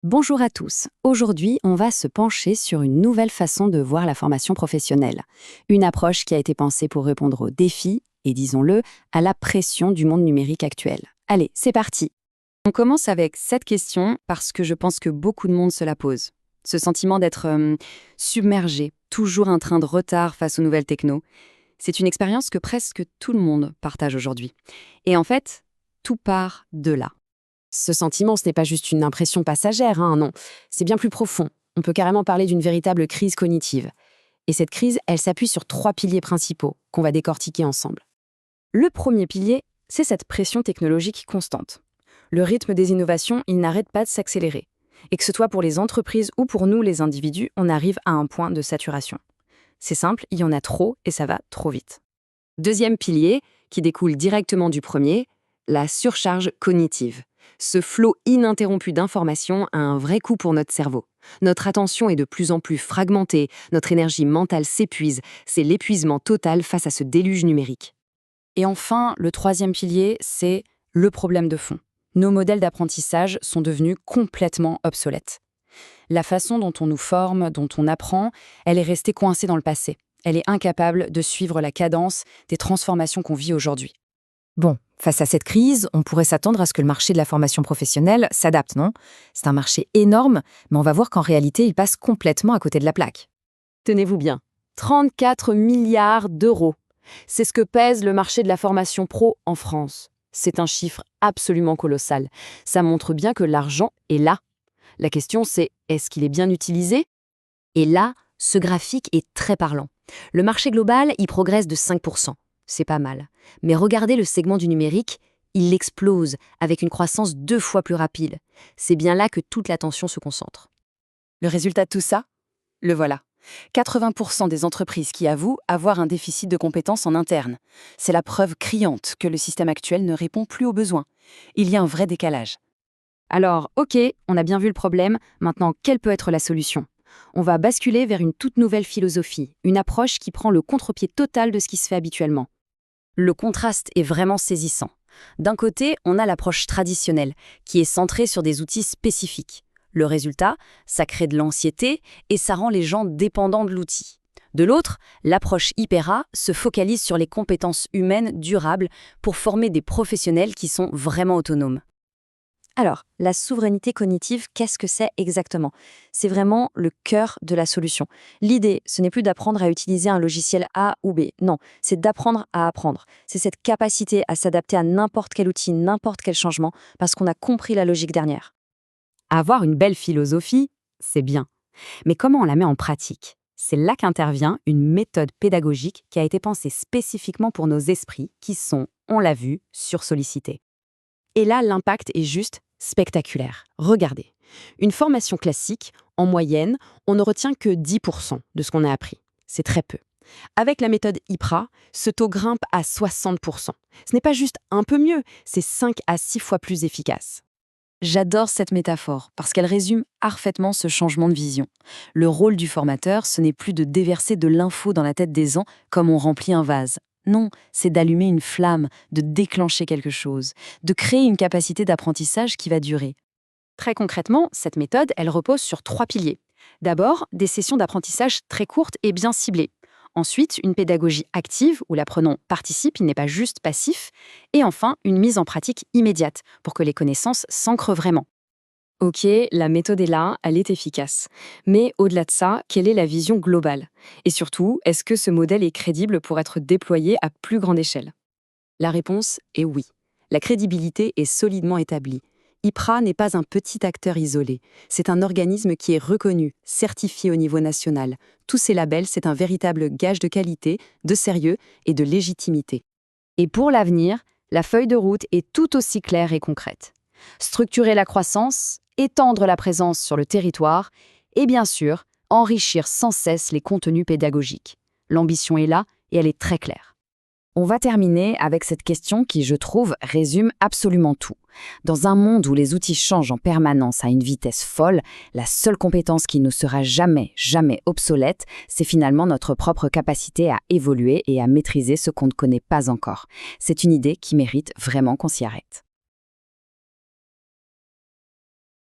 Bonjour à tous. Aujourd'hui, on va se pencher sur une nouvelle façon de voir la formation professionnelle. Une approche qui a été pensée pour répondre aux défis et, disons-le, à la pression du monde numérique actuel. Allez, c'est parti. On commence avec cette question parce que je pense que beaucoup de monde se la pose. Ce sentiment d'être submergé, toujours un train de retard face aux nouvelles techno. C'est une expérience que presque tout le monde partage aujourd'hui. Et en fait, tout part de là. Ce sentiment, ce n'est pas juste une impression passagère, non. C'est bien plus profond. On peut carrément parler d'une véritable crise cognitive. Et cette crise, elle s'appuie sur 3 piliers principaux qu'on va décortiquer ensemble. Le premier pilier, c'est cette pression technologique constante. Le rythme des innovations, il n'arrête pas de s'accélérer. Et que ce soit pour les entreprises ou pour nous, les individus, on arrive à un point de saturation. C'est simple, il y en a trop et ça va trop vite. Deuxième pilier, qui découle directement du premier, la surcharge cognitive. Ce flot ininterrompu d'informations a un vrai coût pour notre cerveau. Notre attention est de plus en plus fragmentée, notre énergie mentale s'épuise, c'est l'épuisement total face à ce déluge numérique. Et enfin, le troisième pilier, c'est le problème de fond. Nos modèles d'apprentissage sont devenus complètement obsolètes. La façon dont on nous forme, dont on apprend, elle est restée coincée dans le passé. Elle est incapable de suivre la cadence des transformations qu'on vit aujourd'hui. Bon, face à cette crise, on pourrait s'attendre à ce que le marché de la formation professionnelle s'adapte, non? C'est un marché énorme, mais on va voir qu'en réalité, il passe complètement à côté de la plaque. Tenez-vous bien, 34 milliards d'euros. C'est ce que pèse le marché de la formation pro en France. C'est un chiffre absolument colossal. Ça montre bien que l'argent est là. La question c'est, est-ce qu'il est bien utilisé? Et là, ce graphique est très parlant. Le marché global, il progresse de 5%. C'est pas mal. Mais regardez le segment du numérique, il explose avec une croissance 2 fois plus rapide. C'est bien là que toute l'attention se concentre. Le résultat de tout ça? Le voilà. 80% des entreprises qui avouent avoir un déficit de compétences en interne. C'est la preuve criante que le système actuel ne répond plus aux besoins. Il y a un vrai décalage. Alors, ok, on a bien vu le problème, maintenant quelle peut être la solution? On va basculer vers une toute nouvelle philosophie, une approche qui prend le contre-pied total de ce qui se fait habituellement. Le contraste est vraiment saisissant. D'un côté, on a l'approche traditionnelle, qui est centrée sur des outils spécifiques. Le résultat, ça crée de l'anxiété et ça rend les gens dépendants de l'outil. De l'autre, l'approche Hypera se focalise sur les compétences humaines durables pour former des professionnels qui sont vraiment autonomes. Alors, la souveraineté cognitive, qu'est-ce que c'est exactement? C'est vraiment le cœur de la solution. L'idée, ce n'est plus d'apprendre à utiliser un logiciel A ou B. Non, c'est d'apprendre à apprendre. C'est cette capacité à s'adapter à n'importe quel outil, n'importe quel changement, parce qu'on a compris la logique dernière. Avoir une belle philosophie, c'est bien. Mais comment on la met en pratique? C'est là qu'intervient une méthode pédagogique qui a été pensée spécifiquement pour nos esprits qui sont, on l'a vu, sursollicités. Et là, l'impact est juste spectaculaire. Regardez, une formation classique, en moyenne, on ne retient que 10% de ce qu'on a appris. C'est très peu. Avec la méthode IPRA, ce taux grimpe à 60%. Ce n'est pas juste un peu mieux, c'est 5 à 6 fois plus efficace. J'adore cette métaphore parce qu'elle résume parfaitement ce changement de vision. Le rôle du formateur, ce n'est plus de déverser de l'info dans la tête des gens comme on remplit un vase. Non, c'est d'allumer une flamme, de déclencher quelque chose, de créer une capacité d'apprentissage qui va durer. Très concrètement, cette méthode, elle repose sur 3 piliers. D'abord, des sessions d'apprentissage très courtes et bien ciblées. Ensuite, une pédagogie active où l'apprenant participe, il n'est pas juste passif. Et enfin, une mise en pratique immédiate pour que les connaissances s'ancrent vraiment. Ok, la méthode est là, elle est efficace. Mais au-delà de ça, quelle est la vision globale? Et surtout, est-ce que ce modèle est crédible pour être déployé à plus grande échelle? La réponse est oui. La crédibilité est solidement établie. IPRA n'est pas un petit acteur isolé. C'est un organisme qui est reconnu, certifié au niveau national. Tous ces labels, c'est un véritable gage de qualité, de sérieux et de légitimité. Et pour l'avenir, la feuille de route est tout aussi claire et concrète. Structurer la croissance, étendre la présence sur le territoire et bien sûr, enrichir sans cesse les contenus pédagogiques. L'ambition est là et elle est très claire. On va terminer avec cette question qui, je trouve, résume absolument tout. Dans un monde où les outils changent en permanence à une vitesse folle, la seule compétence qui ne sera jamais, jamais obsolète, c'est finalement notre propre capacité à évoluer et à maîtriser ce qu'on ne connaît pas encore. C'est une idée qui mérite vraiment qu'on s'y arrête.